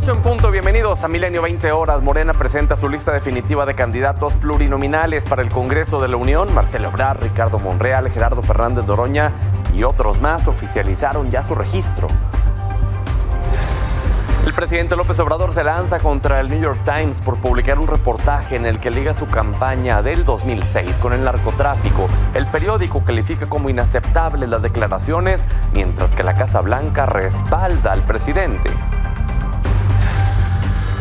8 en punto, bienvenidos a Milenio 20 horas. Morena presenta su lista definitiva de candidatos plurinominales para el Congreso de la Unión. Marcelo Ebrard, Ricardo Monreal, Gerardo Fernández Noroña y otros más oficializaron ya su registro. El presidente López Obrador se lanza contra el New York Times por publicar un reportaje en el que liga su campaña del 2006 con el narcotráfico. El periódico califica como inaceptables las declaraciones, mientras que la Casa Blanca respalda al presidente.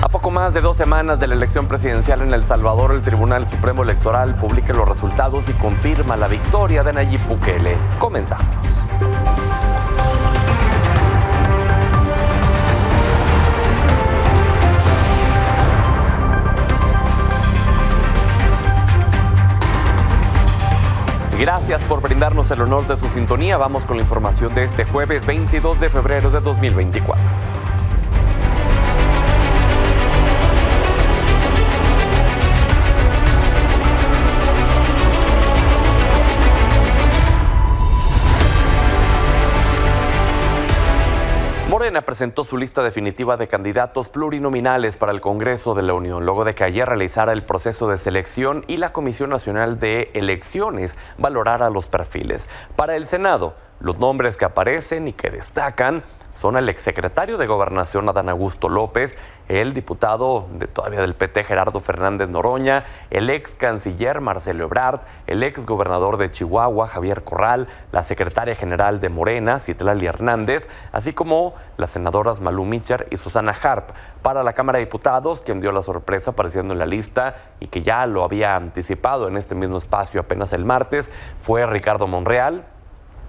A poco más de 2 semanas de la elección presidencial en El Salvador, el Tribunal Supremo Electoral publica los resultados y confirma la victoria de Nayib Bukele. Comenzamos. Gracias por brindarnos el honor de su sintonía. Vamos con la información de este jueves 22 de febrero de 2024. Morena presentó su lista definitiva de candidatos plurinominales para el Congreso de la Unión, luego de que ayer realizara el proceso de selección y la Comisión Nacional de Elecciones valorara los perfiles. Para el Senado, los nombres que aparecen y que destacan son el exsecretario de Gobernación Adán Augusto López, el diputado todavía del PT Gerardo Fernández Noroña, el ex canciller Marcelo Ebrard, el ex gobernador de Chihuahua Javier Corral, la secretaria general de Morena Citlali Hernández, así como las senadoras Malú Micher y Susana Harp. Para la Cámara de Diputados, quien dio la sorpresa apareciendo en la lista y que ya lo había anticipado en este mismo espacio apenas el martes, fue Ricardo Monreal.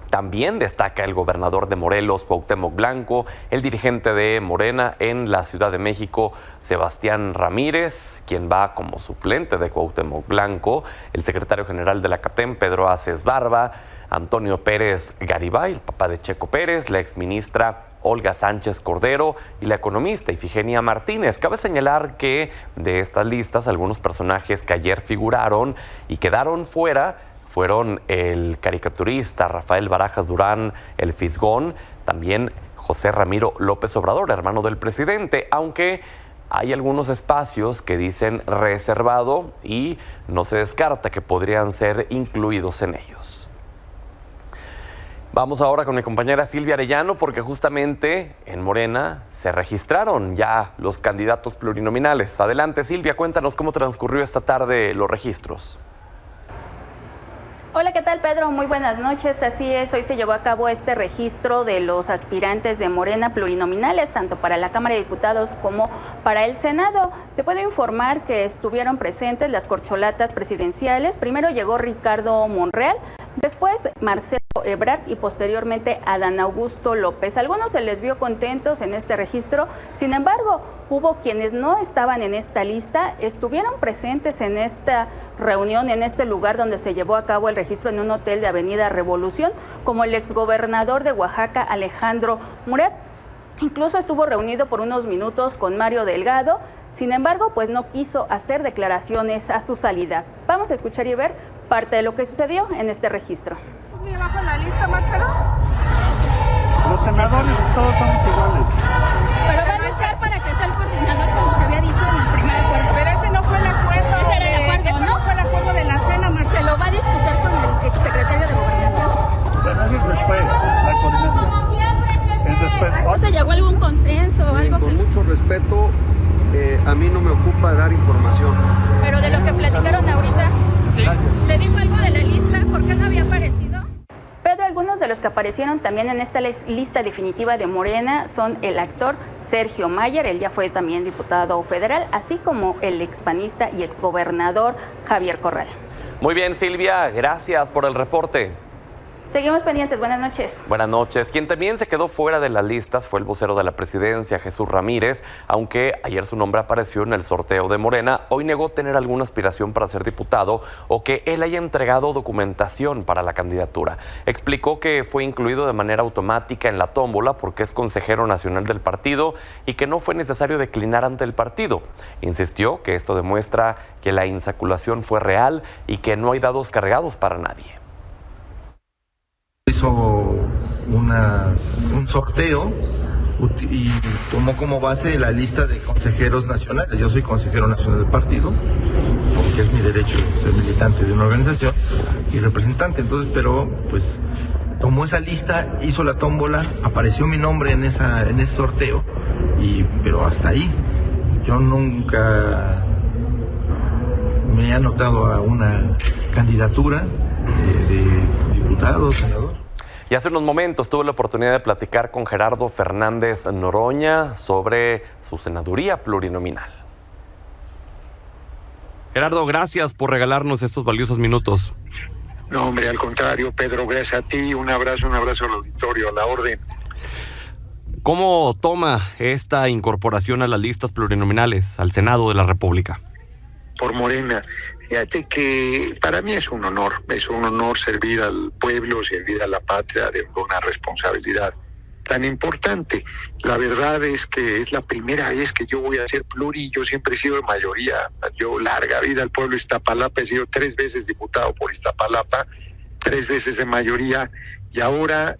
También destaca el gobernador de Morelos, Cuauhtémoc Blanco, el dirigente de Morena en la Ciudad de México, Sebastián Ramírez, quien va como suplente de Cuauhtémoc Blanco, el secretario general de la CATEM, Pedro Aces Barba, Antonio Pérez Garibay, el papá de Checo Pérez, la exministra Olga Sánchez Cordero y la economista Ifigenia Martínez. Cabe señalar que de estas listas, algunos personajes que ayer figuraron y quedaron fuera fueron el caricaturista Rafael Barajas Durán, el Fisgón, también José Ramiro López Obrador, hermano del presidente, aunque hay algunos espacios que dicen reservado y no se descarta que podrían ser incluidos en ellos. Vamos ahora con mi compañera Silvia Arellano, porque justamente en Morena se registraron ya los candidatos plurinominales. Adelante, Silvia, cuéntanos cómo transcurrió esta tarde los registros. Hola, ¿qué tal, Pedro? Muy buenas noches. Así es, hoy se llevó a cabo este registro de los aspirantes de Morena plurinominales, tanto para la Cámara de Diputados como para el Senado. Se puede informar que estuvieron presentes las corcholatas presidenciales. Primero llegó Ricardo Monreal, después Marcelo Ebrard y posteriormente Adán Augusto López. Algunos se les vio contentos en este registro, sin embargo, hubo quienes no estaban en esta lista, estuvieron presentes en esta reunión, en este lugar donde se llevó a cabo el registro en un hotel de Avenida Revolución, como el exgobernador de Oaxaca, Alejandro Murat. Incluso estuvo reunido por unos minutos con Mario Delgado, sin embargo, pues no quiso hacer declaraciones a su salida. Vamos a escuchar y ver parte de lo que sucedió en este registro. ¿Muy abajo en la lista, Marcelo? Los senadores todos somos iguales. Pero va a luchar para que sea el coordinador, como se había dicho en el primer acuerdo. Pero ese no fue el acuerdo. Ese era el acuerdo, ¿no? Fue el acuerdo de la cena, Marcelo. Se lo va a disputar con el exsecretario de Gobernación. Pero eso es después, la coordinación. Es después. ¿O se llegó a algún consenso o algo? Con mucho respeto, a mí no me ocupa dar información. Pero de lo que platicaron ahorita, ¿sí? ¿Se dijo algo de la lista? ¿Por qué no había aparecido? Pedro, algunos de los que aparecieron también en esta lista definitiva de Morena son el actor Sergio Mayer, él ya fue también diputado federal, así como el expanista y exgobernador Javier Corral. Muy bien, Silvia, gracias por el reporte. Seguimos pendientes, buenas noches. Buenas noches. Quien también se quedó fuera de las listas fue el vocero de la presidencia, Jesús Ramírez, aunque ayer su nombre apareció en el sorteo de Morena. Hoy negó tener alguna aspiración para ser diputado o que él haya entregado documentación para la candidatura. Explicó que fue incluido de manera automática en la tómbola porque es consejero nacional del partido y que no fue necesario declinar ante el partido. Insistió que esto demuestra que la insaculación fue real y que no hay dados cargados para nadie. Hizo un sorteo y tomó como base la lista de consejeros nacionales. Yo soy consejero nacional del partido, porque es mi derecho ser militante de una organización y representante. Entonces, pero pues tomó esa lista, hizo la tómbola, apareció mi nombre en ese sorteo, pero hasta ahí. Yo nunca me he anotado a una candidatura de diputado, senador. Y hace unos momentos tuve la oportunidad de platicar con Gerardo Fernández Noroña sobre su senaduría plurinominal. Gerardo, gracias por regalarnos estos valiosos minutos. No, hombre, al contrario, Pedro, gracias a ti. Un abrazo al auditorio, a la orden. ¿Cómo toma esta incorporación a las listas plurinominales al Senado de la República? Por Morena. Fíjate que para mí es un honor servir al pueblo, servir a la patria, de una responsabilidad tan importante. La verdad es que es la primera vez que yo voy a ser pluri. Yo siempre he sido de mayoría. Yo larga vida al pueblo de Iztapalapa, he sido 3 veces diputado por Iztapalapa, 3 veces de mayoría, y ahora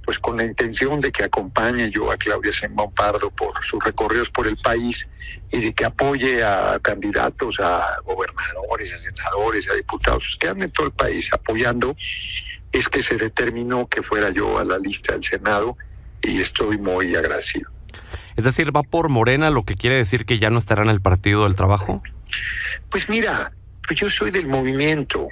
pues con la intención de que acompañe yo a Claudia Sheinbaum Pardo por sus recorridos por el país y de que apoye a candidatos, a gobernadores, a senadores, a diputados que andan en todo el país apoyando, es que se determinó que fuera yo a la lista del Senado, y estoy muy agradecido. Es decir, ¿va por Morena, lo que quiere decir que ya no estará en el Partido del Trabajo? Pues mira, pues yo soy del movimiento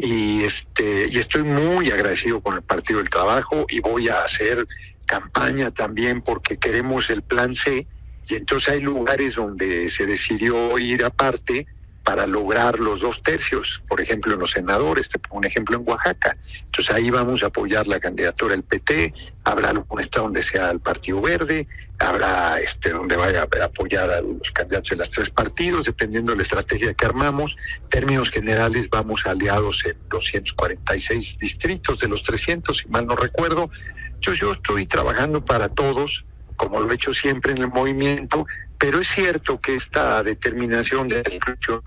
y estoy muy agradecido con el Partido del Trabajo, y voy a hacer campaña también porque queremos el Plan C, y entonces hay lugares donde se decidió ir aparte para lograr los 2 tercios, por ejemplo en los senadores, te pongo un ejemplo en Oaxaca. Entonces ahí vamos a apoyar la candidatura del PT, habrá algún estado donde sea el Partido Verde, habrá donde vaya a apoyar a los candidatos de los 3 partidos, dependiendo de la estrategia que armamos. En términos generales vamos aliados en 246 distritos de los 300, si mal no recuerdo. Entonces yo estoy trabajando para todos, como lo he hecho siempre en el movimiento, pero es cierto que esta determinación de la inclusión,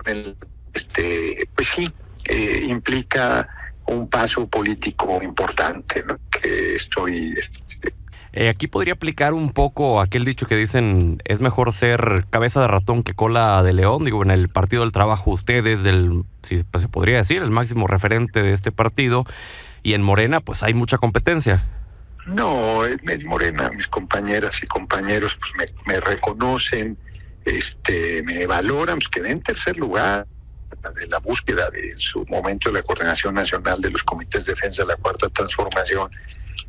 pues sí, implica un paso político importante, ¿no? Que estoy... Aquí podría aplicar un poco aquel dicho que dicen, es mejor ser cabeza de ratón que cola de león. Digo, en el Partido del Trabajo usted es pues se podría decir, el máximo referente de este partido, y en Morena pues hay mucha competencia. No, en Morena mis compañeras y compañeros pues me reconocen, me valoran, pues quedé en tercer lugar de la búsqueda de su momento de la Coordinación Nacional de los Comités de Defensa de la Cuarta Transformación,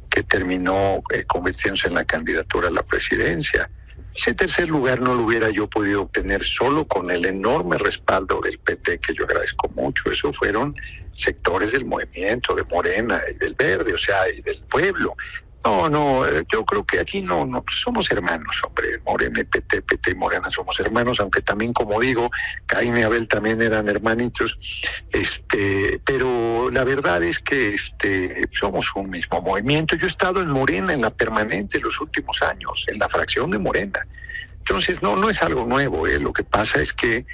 que terminó convirtiéndose en la candidatura a la presidencia. Ese tercer lugar no lo hubiera yo podido obtener solo con el enorme respaldo del PT, que yo agradezco mucho. Eso fueron sectores del movimiento, de Morena y del Verde, o sea, y del pueblo. No, yo creo que aquí no somos hermanos, hombre. Morena y PT y Morena somos hermanos, aunque también, como digo, Caín y Abel también eran hermanitos. Pero la verdad es que somos un mismo movimiento. Yo he estado en Morena, en la permanente, los últimos años, en la fracción de Morena. Entonces, no es algo nuevo. Lo que pasa es que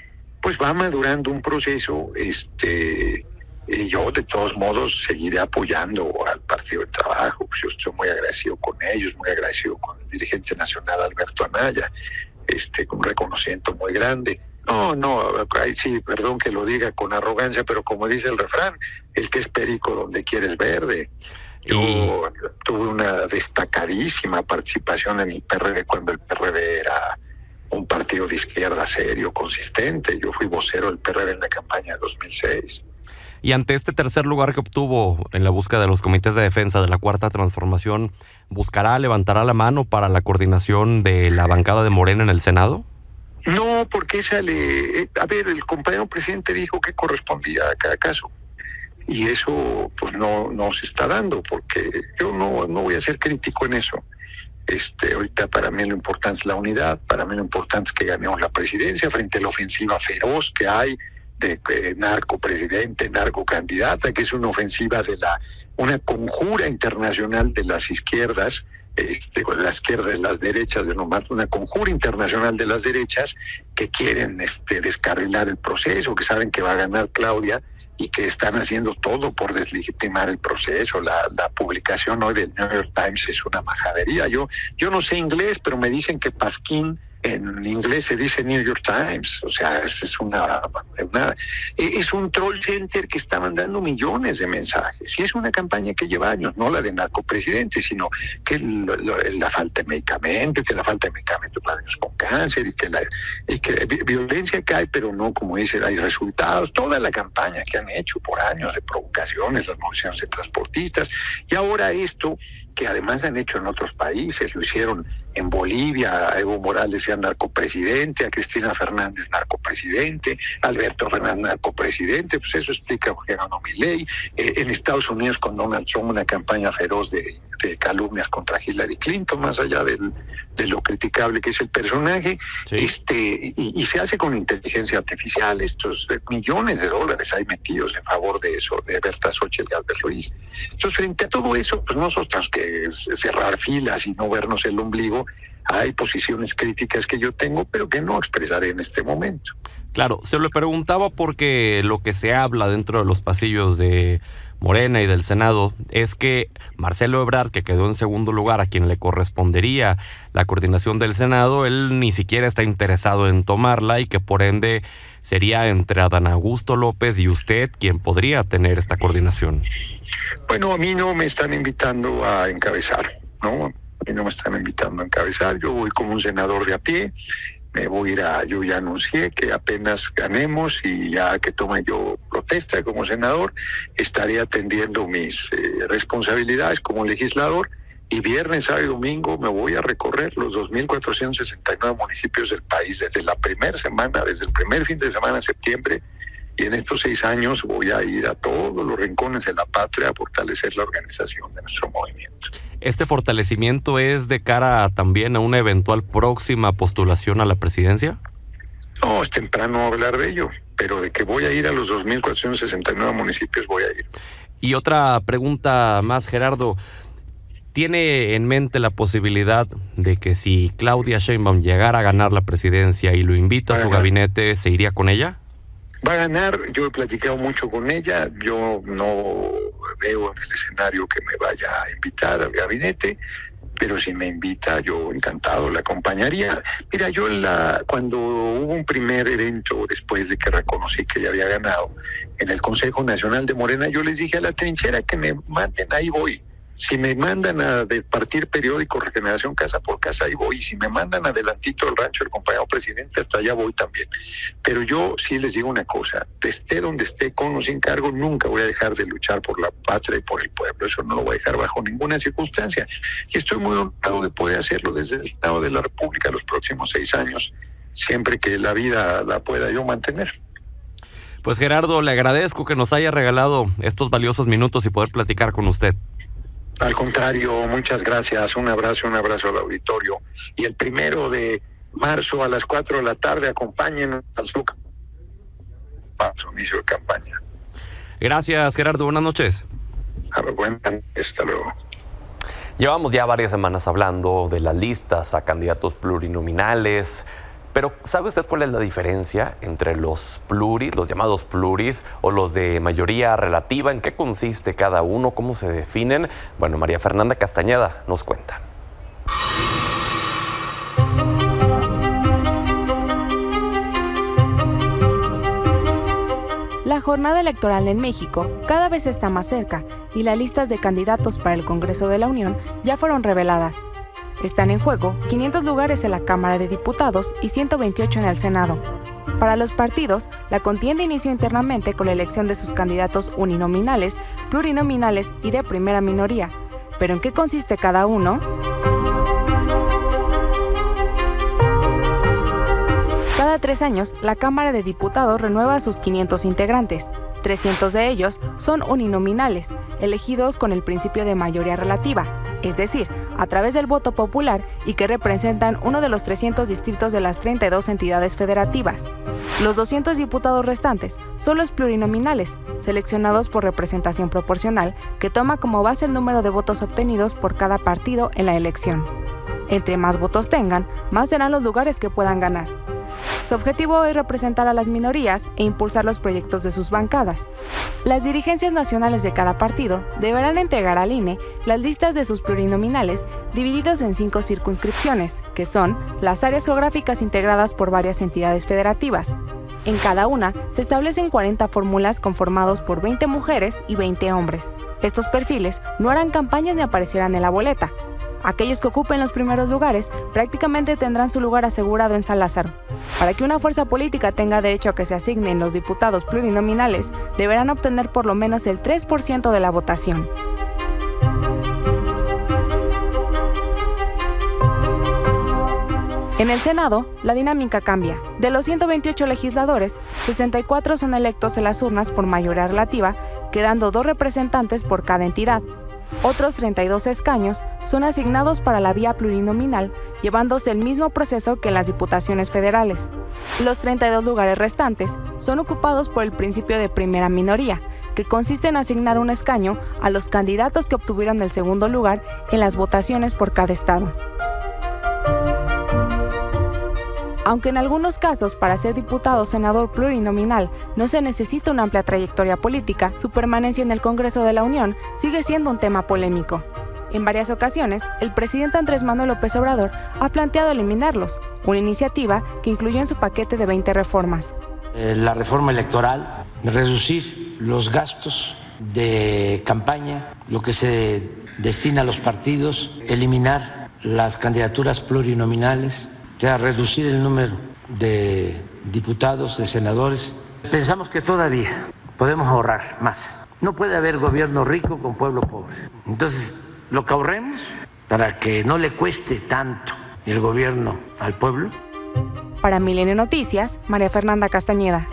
pues va madurando un proceso, y yo de todos modos seguiré apoyando al Partido del Trabajo. Pues yo estoy muy agradecido con ellos, muy agradecido con el dirigente nacional Alberto Anaya, con un reconocimiento muy grande. Sí, perdón que lo diga con arrogancia, pero como dice el refrán, el que es perico donde quieres verde. Yo tuve una destacadísima participación en el PRD cuando el PRD era un partido de izquierda serio, consistente. Yo fui vocero del PRD en la campaña de 2006. Y ante este tercer lugar que obtuvo en la búsqueda de los comités de defensa de la Cuarta Transformación, ¿levantará la mano para la coordinación de la bancada de Morena en el Senado? No, porque el compañero presidente dijo que correspondía a cada caso. Y eso pues no se está dando, porque yo no voy a ser crítico en eso. Ahorita para mí lo importante es la unidad, para mí lo importante es que ganemos la presidencia frente a la ofensiva feroz que hay de narcopresidente, narcocandidata, que es una ofensiva una conjura internacional de las izquierdas con la izquierda y las derechas, de nomás una conjura internacional de las derechas que quieren descarrilar el proceso, que saben que va a ganar Claudia y que están haciendo todo por deslegitimar el proceso. La publicación hoy del New York Times es una majadería. Yo no sé inglés, pero me dicen que Pasquín en inglés se dice New York Times. O sea, es un troll center que está mandando millones de mensajes. Y es una campaña que lleva años, no la de narcopresidente, sino que la falta de medicamentos, que la falta de medicamentos para niños con cáncer, y que violencia cae, pero no, como dicen, hay resultados. Toda la campaña que han hecho por años de provocaciones, las movilizaciones de transportistas, y ahora esto, que además han hecho en otros países, lo hicieron en Bolivia, a Evo Morales sea narcopresidente, a Cristina Fernández narcopresidente, a Alberto Fernández narcopresidente, pues eso explica por qué ganó Milei. En Estados Unidos con Donald Trump una campaña feroz de calumnias contra Hillary Clinton, más allá de lo criticable que es el personaje, sí. Y se hace con inteligencia artificial. Estos millones de dólares hay metidos en favor de eso, de Berta Xochitl y Albert Ruiz. Entonces, frente a todo eso, pues nosotros que cerrar filas y no vernos el ombligo, hay posiciones críticas que yo tengo, pero que no expresaré en este momento. Claro, se lo preguntaba porque lo que se habla dentro de los pasillos de Morena y del Senado es que Marcelo Ebrard, que quedó en segundo lugar, a quien le correspondería la coordinación del Senado, él ni siquiera está interesado en tomarla y que por ende sería entre Adán Augusto López y usted quien podría tener esta coordinación. Bueno, a mí no me están invitando a encabezar, ¿no? A mí no me están invitando a encabezar. Yo voy como un senador de a pie. Yo ya anuncié que apenas ganemos y ya que tome yo protesta como senador, estaré atendiendo mis responsabilidades como legislador, y viernes, sábado y domingo me voy a recorrer los 2.469 municipios del país desde la primera semana, desde el primer fin de semana de septiembre, y en estos 6 años voy a ir a todos los rincones de la patria a fortalecer la organización de nuestro movimiento. ¿Este fortalecimiento es de cara también a una eventual próxima postulación a la presidencia? No, es temprano hablar de ello, pero de que voy a ir a los 2.469 municipios voy a ir. Y otra pregunta más, Gerardo. ¿Tiene en mente la posibilidad de que si Claudia Sheinbaum llegara a ganar la presidencia y lo invita a su gabinete, se iría con ella? Va a ganar. Yo he platicado mucho con ella. Yo no veo en el escenario que me vaya a invitar al gabinete, pero si me invita, yo encantado la acompañaría. Mira, yo cuando hubo un primer evento después de que reconocí que ella había ganado en el Consejo Nacional de Morena, yo les dije a la trinchera que me manden, ahí voy. Si me mandan a partir periódico Regeneración casa por casa, ahí voy. Y si me mandan adelantito del rancho del compañero presidente, hasta allá voy también. Pero yo sí les digo una cosa, esté donde esté, con o sin cargo, nunca voy a dejar de luchar por la patria y por el pueblo. Eso no lo voy a dejar bajo ninguna circunstancia. Y estoy muy honrado de poder hacerlo desde el Senado de la República los próximos 6 años, siempre que la vida la pueda yo mantener. Pues Gerardo, le agradezco que nos haya regalado estos valiosos minutos y poder platicar con usted. Al contrario, muchas gracias. Un abrazo al auditorio. Y el 1 de marzo a las 4 de la tarde acompáñenos al para su inicio de campaña. Gracias, Gerardo. Buenas noches. Hasta luego. Llevamos ya varias semanas hablando de las listas a candidatos plurinominales. Pero ¿sabe usted cuál es la diferencia entre los pluris, los llamados pluris, o los de mayoría relativa? ¿En qué consiste cada uno? ¿Cómo se definen? Bueno, María Fernanda Castañeda nos cuenta. La jornada electoral en México cada vez está más cerca y las listas de candidatos para el Congreso de la Unión ya fueron reveladas. Están en juego 500 lugares en la Cámara de Diputados y 128 en el Senado. Para los partidos, la contienda inició internamente con la elección de sus candidatos uninominales, plurinominales y de primera minoría. ¿Pero en qué consiste cada uno? Cada 3 años, la Cámara de Diputados renueva a sus 500 integrantes. 300 de ellos son uninominales, elegidos con el principio de mayoría relativa, es decir, a través del voto popular y que representan uno de los 300 distritos de las 32 entidades federativas. Los 200 diputados restantes son los plurinominales, seleccionados por representación proporcional, que toma como base el número de votos obtenidos por cada partido en la elección. Entre más votos tengan, más serán los lugares que puedan ganar. Su objetivo es representar a las minorías e impulsar los proyectos de sus bancadas. Las dirigencias nacionales de cada partido deberán entregar al INE las listas de sus plurinominales divididos en 5 circunscripciones, que son las áreas geográficas integradas por varias entidades federativas. En cada una se establecen 40 fórmulas conformados por 20 mujeres y 20 hombres. Estos perfiles no harán campañas ni aparecerán en la boleta. Aquellos que ocupen los primeros lugares prácticamente tendrán su lugar asegurado en San Lázaro. Para que una fuerza política tenga derecho a que se asignen los diputados plurinominales, deberán obtener por lo menos el 3% de la votación. En el Senado, la dinámica cambia. De los 128 legisladores, 64 son electos en las urnas por mayoría relativa, quedando 2 representantes por cada entidad. Otros 32 escaños son asignados para la vía plurinominal, llevándose el mismo proceso que en las diputaciones federales. Los 32 lugares restantes son ocupados por el principio de primera minoría, que consiste en asignar un escaño a los candidatos que obtuvieron el segundo lugar en las votaciones por cada estado. Aunque en algunos casos para ser diputado o senador plurinominal no se necesita una amplia trayectoria política, su permanencia en el Congreso de la Unión sigue siendo un tema polémico. En varias ocasiones, el presidente Andrés Manuel López Obrador ha planteado eliminarlos, una iniciativa que incluyó en su paquete de 20 reformas. La reforma electoral, reducir los gastos de campaña, lo que se destina a los partidos, eliminar las candidaturas plurinominales, o sea, reducir el número de diputados, de senadores. Pensamos que todavía podemos ahorrar más. No puede haber gobierno rico con pueblo pobre. Entonces, lo que ahorremos para que no le cueste tanto el gobierno al pueblo. Para Milenio Noticias, María Fernanda Castañeda.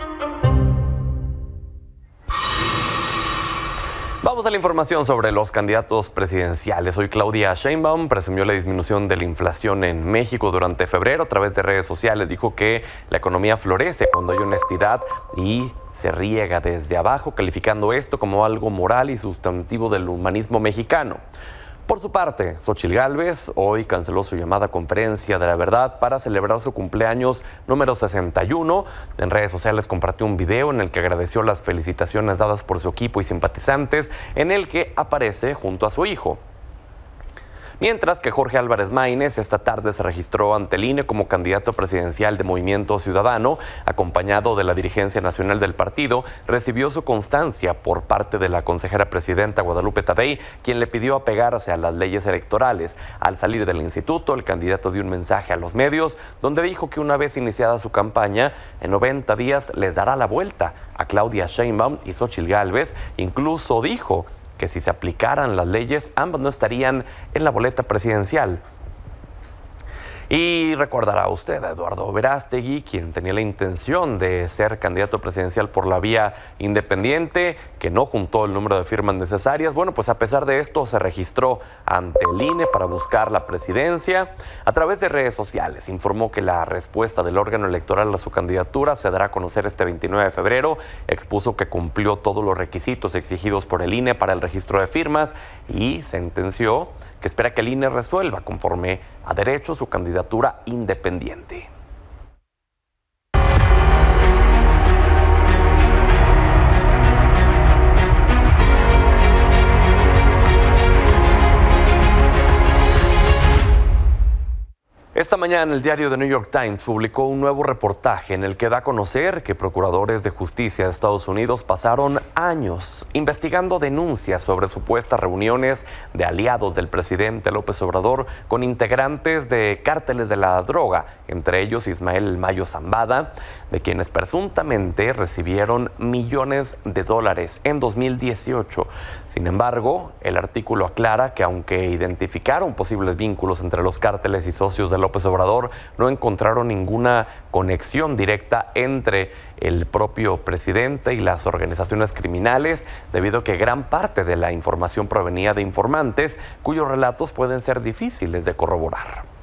Vamos a la información sobre los candidatos presidenciales. Hoy Claudia Sheinbaum presumió la disminución de la inflación en México durante febrero. A través de redes sociales dijo que la economía florece cuando hay honestidad y se riega desde abajo, calificando esto como algo moral y sustantivo del humanismo mexicano. Por su parte, Xóchitl Gálvez hoy canceló su llamada conferencia de la verdad para celebrar su cumpleaños número 61. En redes sociales compartió un video en el que agradeció las felicitaciones dadas por su equipo y simpatizantes, en el que aparece junto a su hijo. Mientras que Jorge Álvarez Maínez esta tarde se registró ante el INE como candidato presidencial de Movimiento Ciudadano, acompañado de la dirigencia nacional del partido, recibió su constancia por parte de la consejera presidenta Guadalupe Tadei, quien le pidió apegarse a las leyes electorales. Al salir del instituto, el candidato dio un mensaje a los medios, donde dijo que una vez iniciada su campaña, en 90 días les dará la vuelta a Claudia Sheinbaum y Xóchitl Gálvez. Incluso dijo que si se aplicaran las leyes, ambos no estarían en la boleta presidencial. Y recordará usted a Eduardo Verástegui, quien tenía la intención de ser candidato presidencial por la vía independiente, que no juntó el número de firmas necesarias. Bueno, pues a pesar de esto se registró ante el INE para buscar la presidencia. A través de redes sociales informó que la respuesta del órgano electoral a su candidatura se dará a conocer este 29 de febrero. Expuso que cumplió todos los requisitos exigidos por el INE para el registro de firmas y sentenció que espera que el INE resuelva conforme a derecho su candidatura independiente. Esta mañana el diario The New York Times publicó un nuevo reportaje en el que da a conocer que procuradores de justicia de Estados Unidos pasaron años investigando denuncias sobre supuestas reuniones de aliados del presidente López Obrador con integrantes de cárteles de la droga, entre ellos Ismael El Mayo Zambada, de quienes presuntamente recibieron millones de dólares en 2018. Sin embargo, el artículo aclara que aunque identificaron posibles vínculos entre los cárteles y socios de López Obrador, no encontraron ninguna conexión directa entre el propio presidente y las organizaciones criminales criminales, debido a que gran parte de la información provenía de informantes cuyos relatos pueden ser difíciles de corroborar.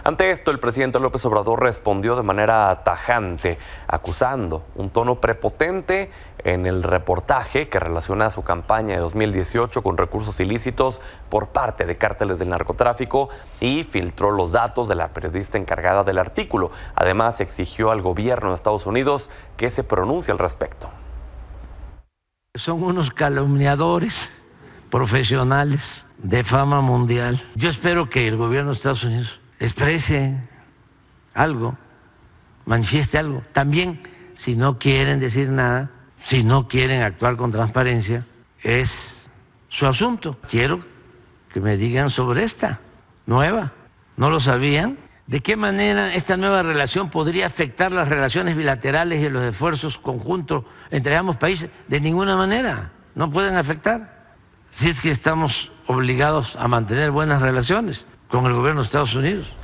Ante esto, el presidente López Obrador respondió de manera tajante, acusando un tono prepotente en el reportaje que relaciona su campaña de 2018 con recursos ilícitos por parte de cárteles del narcotráfico y filtró los datos de la periodista encargada del artículo. Además, exigió al gobierno de Estados Unidos que se pronuncie al respecto. Son unos calumniadores profesionales de fama mundial. Yo espero que el gobierno de Estados Unidos exprese algo, manifieste algo. También, si no quieren decir nada, si no quieren actuar con transparencia, es su asunto. Quiero que me digan sobre esta nueva. ¿No lo sabían? ¿De qué manera esta nueva relación podría afectar las relaciones bilaterales y los esfuerzos conjuntos entre ambos países? De ninguna manera, no pueden afectar. Si es que estamos obligados a mantener buenas relaciones con el gobierno de Estados Unidos.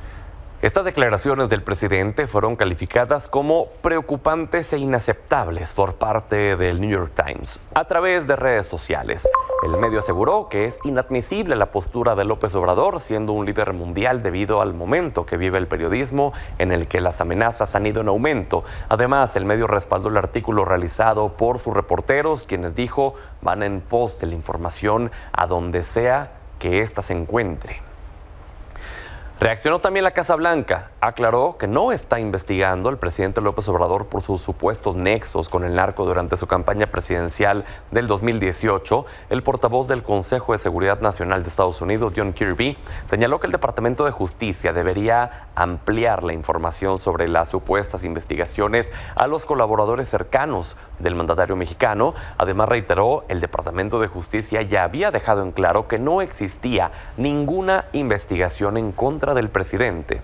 Estas declaraciones del presidente fueron calificadas como preocupantes e inaceptables por parte del New York Times a través de redes sociales. El medio aseguró que es inadmisible la postura de López Obrador, siendo un líder mundial debido al momento que vive el periodismo, en el que las amenazas han ido en aumento. Además, el medio respaldó el artículo realizado por sus reporteros, quienes dijo van en pos de la información a donde sea que ésta se encuentre. Reaccionó también la Casa Blanca. Aclaró que no está investigando al presidente López Obrador por sus supuestos nexos con el narco durante su campaña presidencial del 2018. El portavoz del Consejo de Seguridad Nacional de Estados Unidos, John Kirby, señaló que el Departamento de Justicia debería ampliar la información sobre las supuestas investigaciones a los colaboradores cercanos del mandatario mexicano. Además, reiteró, el Departamento de Justicia ya había dejado en claro que no existía ninguna investigación en contra del presidente.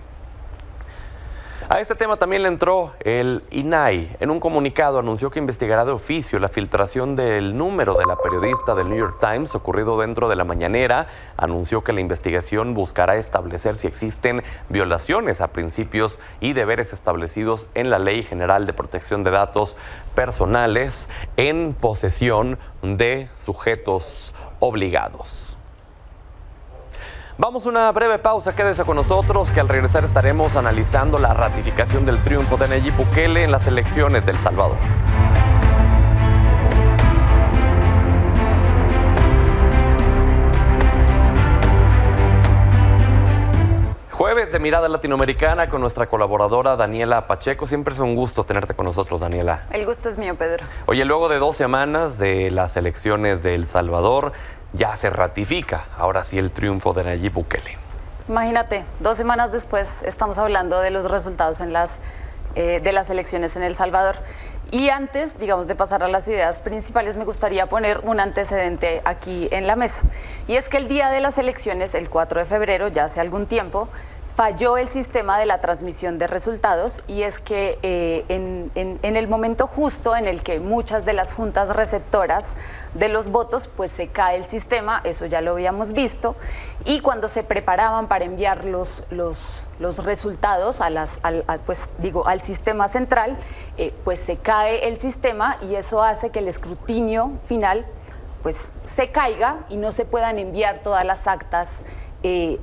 A este tema también le entró el INAI. En un comunicado anunció que investigará de oficio la filtración del número de la periodista del New York Times ocurrido dentro de la mañanera. Anunció que la investigación buscará establecer si existen violaciones a principios y deberes establecidos en la Ley General de Protección de Datos Personales en posesión de sujetos obligados. Vamos a una breve pausa, quédese con nosotros, que al regresar estaremos analizando la ratificación del triunfo de Nayib Bukele en las elecciones de El Salvador. Jueves de Mirada Latinoamericana con nuestra colaboradora Daniela Pacheco. Siempre es un gusto tenerte con nosotros, Daniela. El gusto es mío, Pedro. Oye, luego de 2 semanas de las elecciones de El Salvador, ya se ratifica, ahora sí, el triunfo de Nayib Bukele. Imagínate, 2 semanas después estamos hablando de los resultados de las elecciones en El Salvador. Y antes, digamos, de pasar a las ideas principales, me gustaría poner un antecedente aquí en la mesa. Y es que el día de las elecciones, el 4 de febrero, ya hace algún tiempo, falló el sistema de la transmisión de resultados, y es que en el momento justo en el que muchas de las juntas receptoras de los votos, pues se cae el sistema, eso ya lo habíamos visto, y cuando se preparaban para enviar los resultados al sistema central, pues se cae el sistema, y eso hace que el escrutinio final pues se caiga y no se puedan enviar todas las actas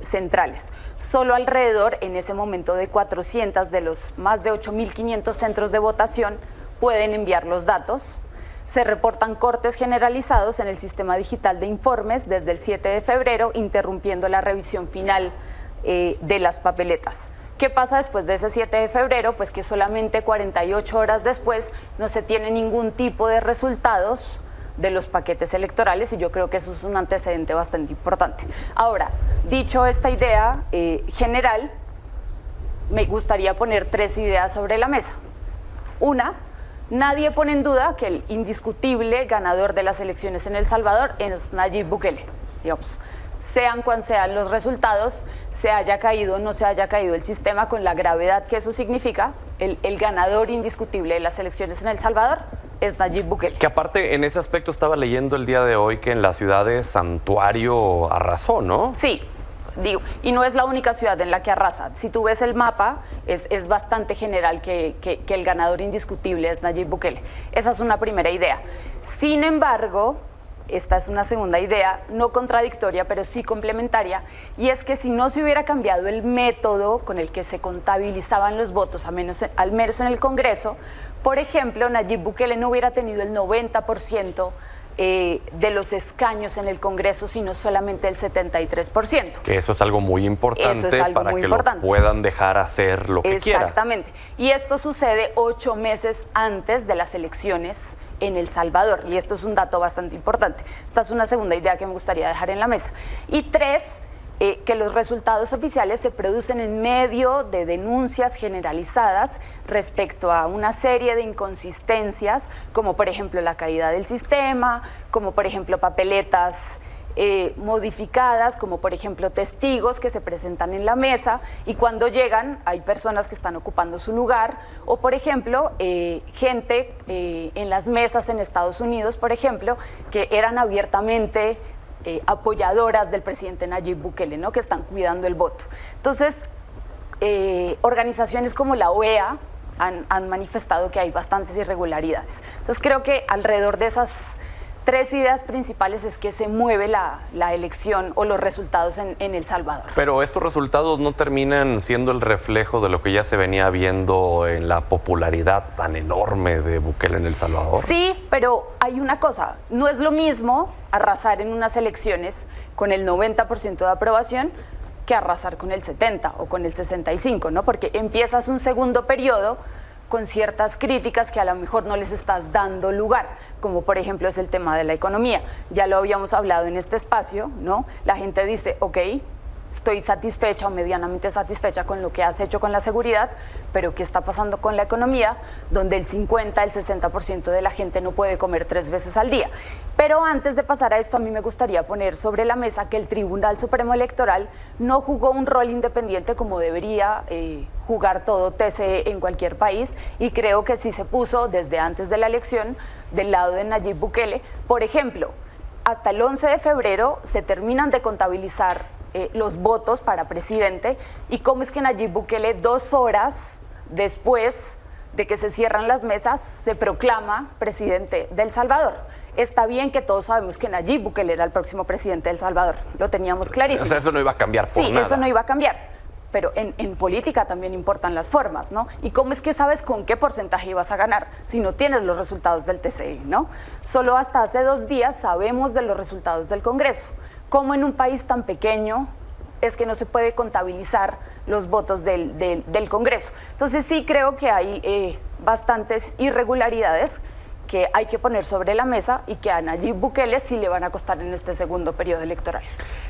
centrales. Solo alrededor, en ese momento, de 400 de los más de 8.500 centros de votación pueden enviar los datos. Se reportan cortes generalizados en el sistema digital de informes desde el 7 de febrero, interrumpiendo la revisión final de las papeletas. ¿Qué pasa después de ese 7 de febrero? Pues que solamente 48 horas después no se tiene ningún tipo de resultados de los paquetes electorales, y yo creo que eso es un antecedente bastante importante. Ahora, dicho esta idea general, me gustaría poner 3 ideas sobre la mesa. Una, nadie pone en duda que el indiscutible ganador de las elecciones en El Salvador es Nayib Bukele. Digamos, sean cuan sean los resultados, se haya caído o no se haya caído el sistema, con la gravedad que eso significa, el ganador indiscutible de las elecciones en El Salvador es Nayib Bukele. Que aparte, en ese aspecto estaba leyendo el día de hoy que en la ciudad de Santuario arrasó, ¿no? Sí, Digo, y no es la única ciudad en la que arrasa. Si tú ves el mapa, es bastante general que el ganador indiscutible es Nayib Bukele. Esa es una primera idea. Sin embargo, esta es una segunda idea, no contradictoria, pero sí complementaria, y es que si no se hubiera cambiado el método con el que se contabilizaban los votos, al menos en el Congreso, por ejemplo, Nayib Bukele no hubiera tenido el 90% de los escaños en el Congreso, sino solamente el 73%. Que eso es algo muy importante para que lo puedan dejar hacer lo que quieran. Exactamente. Y esto sucede 8 meses antes de las elecciones en El Salvador. Y esto es un dato bastante importante. Esta es una segunda idea que me gustaría dejar en la mesa. Y 3, que los resultados oficiales se producen en medio de denuncias generalizadas respecto a una serie de inconsistencias, como por ejemplo la caída del sistema, como por ejemplo papeletas modificadas, como por ejemplo testigos que se presentan en la mesa y cuando llegan hay personas que están ocupando su lugar, o por ejemplo gente en las mesas en Estados Unidos, por ejemplo, que eran abiertamente apoyadoras del presidente Nayib Bukele, ¿no? Que están cuidando el voto. Entonces, organizaciones como la OEA han manifestado que hay bastantes irregularidades. Entonces, creo que alrededor de esas 3 ideas principales es que se mueve la elección o los resultados en El Salvador. Pero estos resultados no terminan siendo el reflejo de lo que ya se venía viendo en la popularidad tan enorme de Bukele en El Salvador. Sí, pero hay una cosa, no es lo mismo arrasar en unas elecciones con el 90% de aprobación que arrasar con el 70 o con el 65, ¿no? Porque empiezas un segundo periodo con ciertas críticas que a lo mejor no les estás dando lugar, como por ejemplo es el tema de la economía. Ya lo habíamos hablado en este espacio, ¿no? La gente dice, ok, estoy satisfecha o medianamente satisfecha con lo que has hecho con la seguridad, pero ¿qué está pasando con la economía? Donde el 50, el 60% de la gente no puede comer 3 veces al día. Pero antes de pasar a esto, a mí me gustaría poner sobre la mesa que el Tribunal Supremo Electoral no jugó un rol independiente como debería jugar todo TSE en cualquier país, y creo que sí se puso desde antes de la elección del lado de Nayib Bukele. Por ejemplo, hasta el 11 de febrero se terminan de contabilizar los votos para presidente, y cómo es que Nayib Bukele 2 horas después de que se cierran las mesas se proclama presidente de El Salvador. Está bien que todos sabemos que Nayib Bukele era el próximo presidente de El Salvador, lo teníamos clarísimo. O sea, eso no iba a cambiar por nada. Sí, eso no iba a cambiar, pero en política también importan las formas, ¿no? ¿Y cómo es que sabes con qué porcentaje ibas a ganar si no tienes los resultados del TSE, ¿no? Solo hasta hace 2 días sabemos de los resultados del Congreso. ¿Cómo en un país tan pequeño es que no se puede contabilizar los votos del Congreso? Entonces sí creo que hay bastantes irregularidades que hay que poner sobre la mesa y que a Nayib Bukele sí le van a costar en este segundo periodo electoral.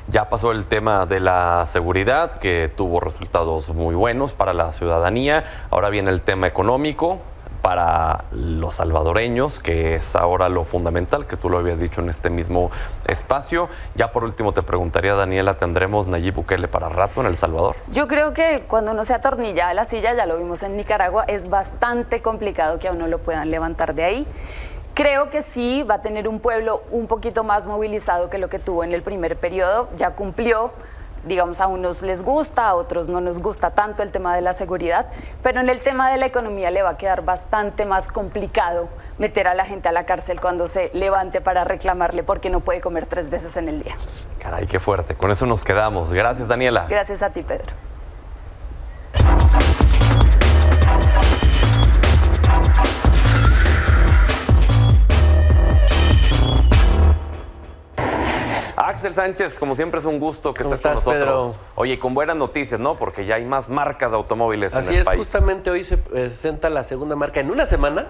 Ya pasó el tema de la seguridad, que tuvo resultados muy buenos para la ciudadanía. Ahora viene el tema económico para los salvadoreños, que es ahora lo fundamental, que tú lo habías dicho en este mismo espacio. Ya por último te preguntaría, Daniela, ¿tendremos Nayib Bukele para rato en El Salvador? Yo creo que cuando uno se atornilla a la silla, ya lo vimos en Nicaragua, es bastante complicado que a uno lo puedan levantar de ahí. Creo que sí va a tener un pueblo un poquito más movilizado que lo que tuvo en el primer periodo. Ya cumplió, digamos, a unos les gusta, a otros no nos gusta tanto el tema de la seguridad, pero en el tema de la economía le va a quedar bastante más complicado meter a la gente a la cárcel cuando se levante para reclamarle porque no puede comer 3 veces en el día. Caray, qué fuerte. Con eso nos quedamos. Gracias, Daniela. Gracias a ti, Pedro. Axel Sánchez, como siempre es un gusto que estés con nosotros. Pedro? Oye, con buenas noticias, ¿no? Porque ya hay más marcas de automóviles en el país. Así es, justamente hoy se presenta la segunda marca en una semana,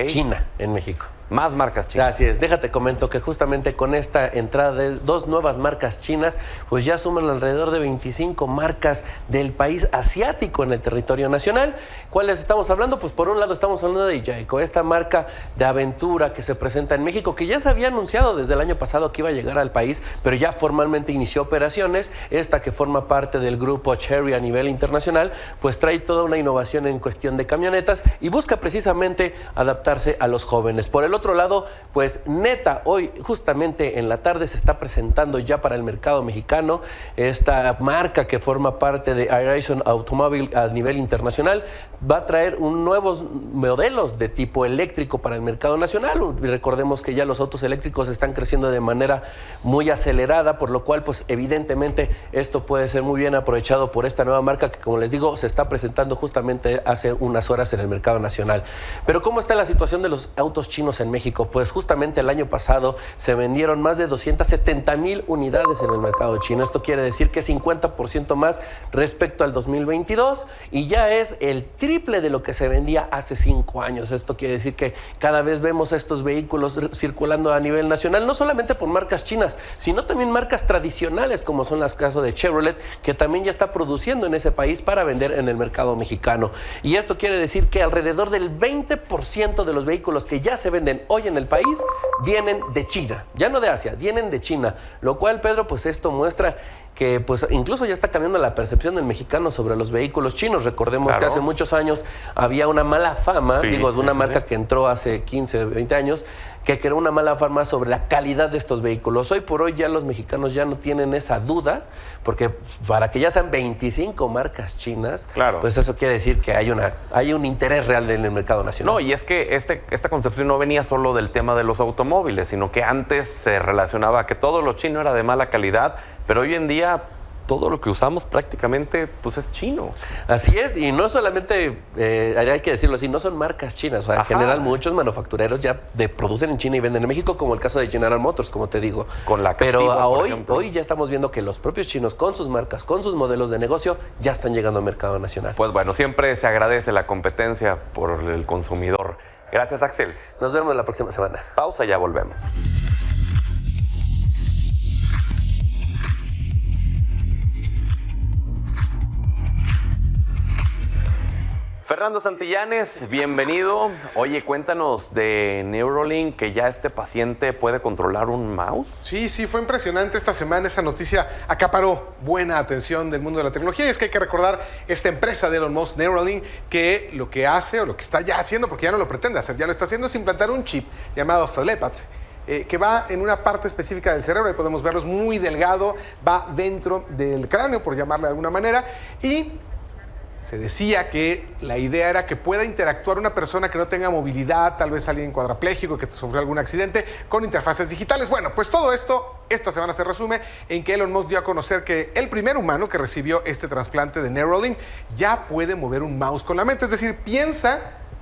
China, en México. Más marcas chinas. Así es, déjate comento que justamente con esta entrada de 2 nuevas marcas chinas, pues ya suman alrededor de 25 marcas del país asiático en el territorio nacional. ¿Cuáles estamos hablando? Pues por un lado estamos hablando de Jayco, esta marca de aventura que se presenta en México, que ya se había anunciado desde el año pasado que iba a llegar al país, pero ya formalmente inició operaciones. Esta, que forma parte del grupo Chery a nivel internacional, pues trae toda una innovación en cuestión de camionetas y busca precisamente adaptarse a los jóvenes. Por el otro lado, pues Neta, hoy justamente en la tarde se está presentando ya para el mercado mexicano esta marca que forma parte de Airation Automóvil a nivel internacional. Va a traer nuevos modelos de tipo eléctrico para el mercado nacional. Recordemos que ya los autos eléctricos están creciendo de manera muy acelerada, por lo cual pues evidentemente esto puede ser muy bien aprovechado por esta nueva marca que, como les digo, se está presentando justamente hace unas horas en el mercado nacional. Pero ¿cómo está la situación de los autos chinos en México? Pues justamente el año pasado se vendieron más de 270,000 unidades en el mercado chino. Esto quiere decir que es 50% más respecto al 2022 y ya es el triple de lo que se vendía hace 5 años. Esto quiere decir que cada vez vemos estos vehículos circulando a nivel nacional, no solamente por marcas chinas, sino también marcas tradicionales, como son las casos de Chevrolet, que también ya está produciendo en ese país para vender en el mercado mexicano. Y esto quiere decir que alrededor del 20% de los vehículos que ya se venden hoy en el país vienen de China, ya no de Asia, vienen de China, lo cual, Pedro, pues esto muestra que pues incluso ya está cambiando la percepción del mexicano sobre los vehículos chinos. Recordemos que hace muchos años había una mala fama, de una marca que entró hace 15, 20 años, que creó una mala fama sobre la calidad de estos vehículos. Hoy por hoy ya los mexicanos ya no tienen esa duda, porque para que ya sean 25 marcas chinas, pues eso quiere decir que hay un interés real en el mercado nacional. No, y es que esta concepción no venía solo del tema de los automóviles, sino que antes se relacionaba que todo lo chino era de mala calidad, pero hoy en día todo lo que usamos prácticamente pues es chino. Así es, y no solamente, hay que decirlo así, no son marcas chinas. O sea, en general muchos manufactureros ya producen en China y venden en México, como el caso de General Motors, como te digo. Con la Pero Captiva, hoy ya estamos viendo que los propios chinos, con sus marcas, con sus modelos de negocio, ya están llegando al mercado nacional. Pues bueno, siempre se agradece la competencia por el consumidor. Gracias, Axel. Nos vemos la próxima semana. Pausa, ya volvemos. Fernando Santillanes, bienvenido. Oye, cuéntanos de Neuralink, que ya este paciente puede controlar un mouse. Sí, fue impresionante esta semana. Esa noticia acaparó buena atención del mundo de la tecnología. Y es que hay que recordar esta empresa de Elon Musk, Neuralink, que lo que hace, o lo que está ya haciendo, porque ya no lo pretende hacer, ya lo está haciendo, es implantar un chip llamado Telepath, que va en una parte específica del cerebro. Ahí podemos verlo, es muy delgado, va dentro del cráneo, por llamarle de alguna manera, y se decía que la idea era que pueda interactuar una persona que no tenga movilidad, tal vez alguien cuadrapléjico que sufrió algún accidente, con interfaces digitales. Bueno, pues todo esto esta semana se resume en que Elon Musk dio a conocer que el primer humano que recibió este trasplante de Neuralink ya puede mover un mouse con la mente. Es decir, piensa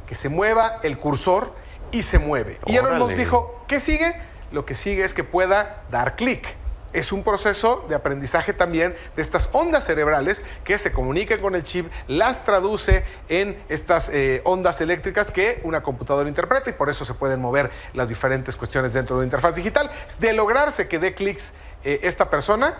que se mueva el cursor y se mueve. Y Elon Musk dijo, ¿qué sigue? Lo que sigue es que pueda dar clic. Es un proceso de aprendizaje también de estas ondas cerebrales que se comunican con el chip, las traduce en estas ondas eléctricas que una computadora interpreta, y por eso se pueden mover las diferentes cuestiones dentro de una interfaz digital. De lograrse que dé clics esta persona,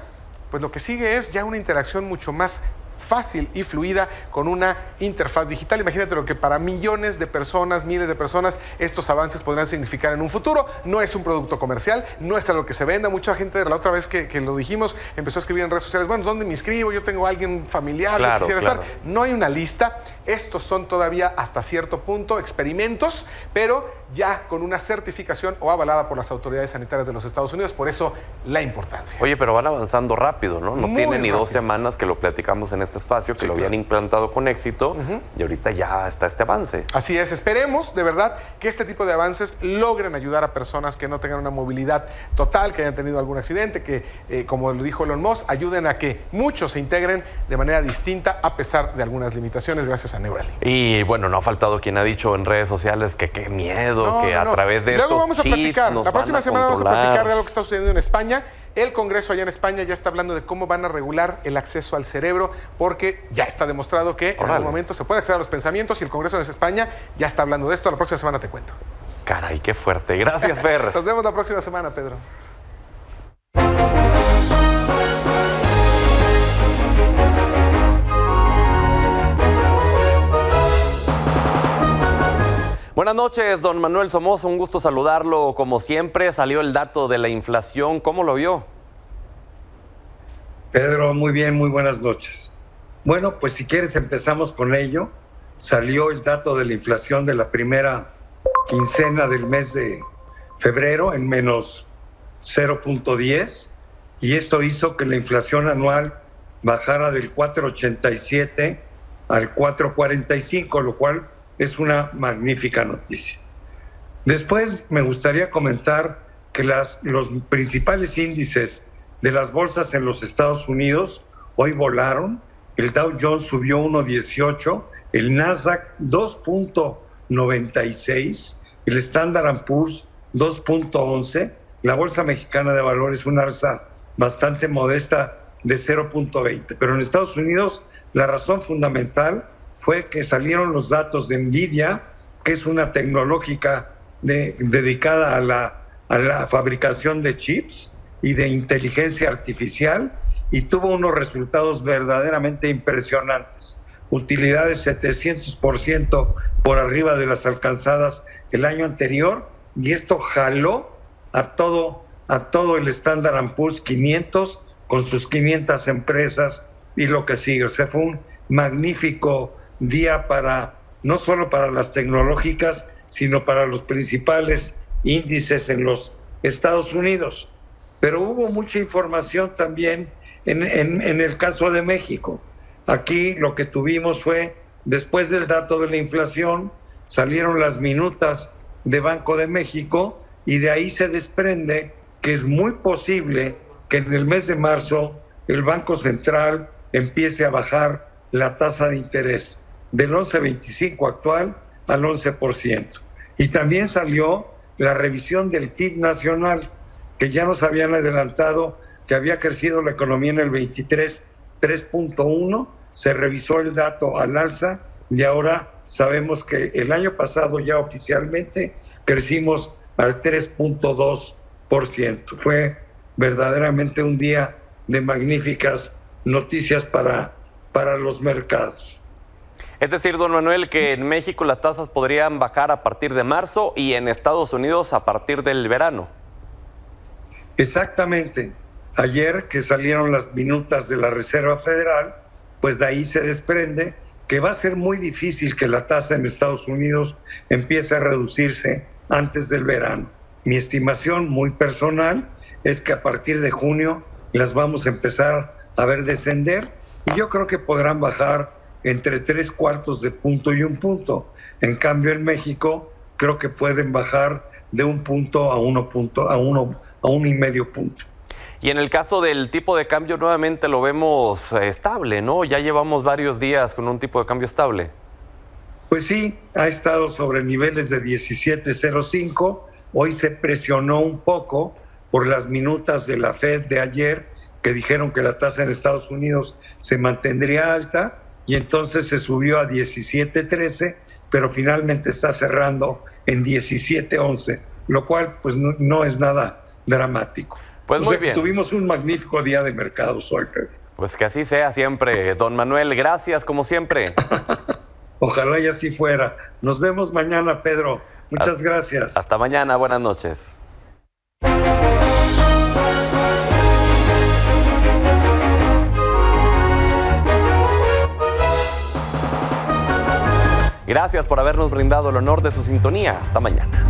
pues lo que sigue es ya una interacción mucho más fácil y fluida con una interfaz digital. Imagínate lo que para millones de personas, miles de personas, estos avances podrán significar en un futuro. No es un producto comercial, no es algo que se venda. Mucha gente, de la otra vez que lo dijimos, empezó a escribir en redes sociales, bueno, ¿dónde me inscribo? Yo tengo a alguien familiar, yo quisiera estar. No hay una lista. Estos son todavía hasta cierto punto experimentos, pero ya con una certificación o avalada por las autoridades sanitarias de los Estados Unidos. Por eso la importancia. Oye, pero van avanzando rápido, ¿no? No tiene ni 2 semanas que lo platicamos en este espacio, que lo habían implantado con éxito, y ahorita ya está este avance. Así es, esperemos de verdad que este tipo de avances logren ayudar a personas que no tengan una movilidad total, que hayan tenido algún accidente, que como lo dijo Elon Musk, ayuden a que muchos se integren de manera distinta a pesar de algunas limitaciones gracias a Neuralink. Y bueno, no ha faltado quien ha dicho en redes sociales que qué miedo, a través de Luego vamos a platicar, la próxima semana vamos a platicar de algo que está sucediendo en España. El Congreso allá en España ya está hablando de cómo van a regular el acceso al cerebro, porque ya está demostrado que en algún momento se puede acceder a los pensamientos, y el Congreso de España ya está hablando de esto. La próxima semana te cuento. Caray, qué fuerte. Gracias, Fer. Nos vemos la próxima semana, Pedro. Buenas noches, don Manuel Somoza, un gusto saludarlo. Como siempre, salió el dato de la inflación. ¿Cómo lo vio? Pedro, muy bien, muy buenas noches. Bueno, pues si quieres empezamos con ello. Salió el dato de la inflación de la primera quincena del mes de febrero en menos 0.10, y esto hizo que la inflación anual bajara del 4.87 al 4.45, lo cual es una magnífica noticia. Después me gustaría comentar que los principales índices de las bolsas en los Estados Unidos hoy volaron. El Dow Jones subió 1.18, el Nasdaq 2.96, el Standard & Poor's 2.11, la Bolsa Mexicana de Valores una alza bastante modesta de 0.20. Pero en Estados Unidos la razón fundamental fue que salieron los datos de Nvidia, que es una tecnológica dedicada a la fabricación de chips y de inteligencia artificial, y tuvo unos resultados verdaderamente impresionantes. Utilidades 700% por arriba de las alcanzadas el año anterior, y esto jaló a todo el Standard & Poor's 500 con sus 500 empresas y lo que sigue. O sea, fue un magnífico día no solo para las tecnológicas, sino para los principales índices en los Estados Unidos. Pero hubo mucha información también en el caso de México. Aquí lo que tuvimos fue, después del dato de la inflación, salieron las minutas de Banco de México, y de ahí se desprende que es muy posible que en el mes de marzo el Banco Central empiece a bajar la tasa de interés del 11.25 actual al 11%. Y también salió la revisión del PIB nacional, que ya nos habían adelantado que había crecido la economía en el 23, 3.1, se revisó el dato al alza, y ahora sabemos que el año pasado ya oficialmente crecimos al 3.2%. Fue verdaderamente un día de magníficas noticias para los mercados. Es decir, don Manuel, que en México las tasas podrían bajar a partir de marzo y en Estados Unidos a partir del verano. Exactamente. Ayer que salieron las minutas de la Reserva Federal, pues de ahí se desprende que va a ser muy difícil que la tasa en Estados Unidos empiece a reducirse antes del verano. Mi estimación muy personal es que a partir de junio las vamos a empezar a ver descender, y yo creo que podrán bajar entre 3/4 de punto y 1 punto. En cambio, en México creo que pueden bajar de 1 punto a 1,5 punto. Y en el caso del tipo de cambio, nuevamente lo vemos estable, ¿no? Ya llevamos varios días con un tipo de cambio estable. Pues sí, ha estado sobre niveles de 17.05. Hoy se presionó un poco por las minutas de la Fed de ayer, que dijeron que la tasa en Estados Unidos se mantendría alta, y entonces se subió a 17.13, pero finalmente está cerrando en 17.11, lo cual pues no es nada dramático. Pues muy bien. Tuvimos un magnífico día de mercados hoy, Pedro. Pues que así sea siempre, don Manuel. Gracias, como siempre. Ojalá y así fuera. Nos vemos mañana, Pedro. Muchas gracias. Hasta mañana. Buenas noches. Gracias por habernos brindado el honor de su sintonía. Hasta mañana.